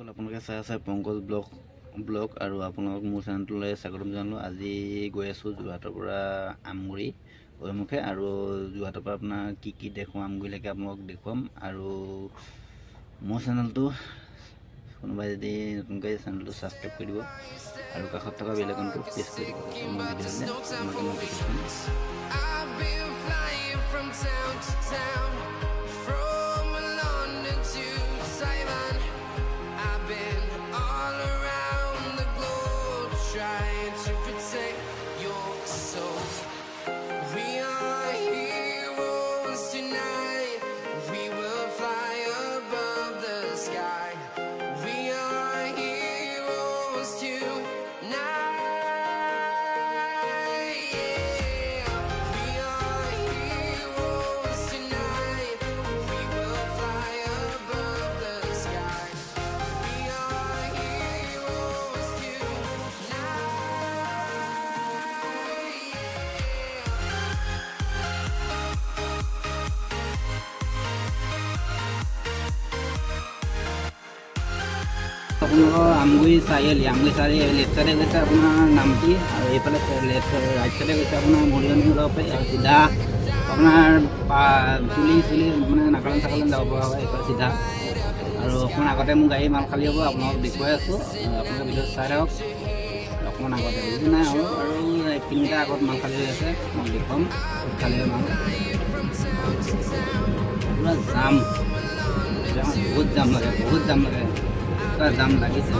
আপোনালোকে চাই আছে পংকজ ব্লগ আৰু আপোনালোক মোৰ চেনেলটোলৈ স্বাগতম জনালোঁ। আজি গৈ আছোঁ যোৰহাটৰ পৰা আমগুৰি অভিমুখে আৰু যোৰহাটৰ পৰা আপোনাৰ কি দেখুৱাম আমগুৰিলৈকে আপোনালোকক দেখুৱাম। আৰু মোৰ চেনেলটো কোনোবাই যদি নতুনকৈ চেনেলটো ছাবস্ক্ৰাইব কৰি দিব আৰু কাষত থকা বেল আইকনটো প্ৰেছ কৰি দিব, যাতে মোৰ ভিডিঅ' দিলে আপোনালোকে ন'টিফিকেশ্যন আপোনালোকৰ আমগুৰি চাৰিআলি লেফ্ট চাইডে গৈছে আপোনাৰ নামটি আৰু এইফালে ৰাইট চাইডে গৈছে আপোনাৰ মৰিয়নি ওলাব পাৰি আৰু চিধা আপোনাৰ চুলি মানে নাগালেণ্ড যাব পৰা হয় এইফালে চিধা। আৰু অকণমান আগতে মোৰ গাড়ী মাল খালী হ'ব, আপোনালোকক দেখুৱাই আছোঁ, আপোনালোকে ভিডিঅ' চাই থাকক। অকণমান আগতে বেছি নাই আৰু 1 কিলোমিটাৰ আগত মাল খালী হৈ আছে, মই দেখুৱাম খালী হৈ মাল পুৰা জাম, বহুত জাম লাগে, জাম লাগিছে।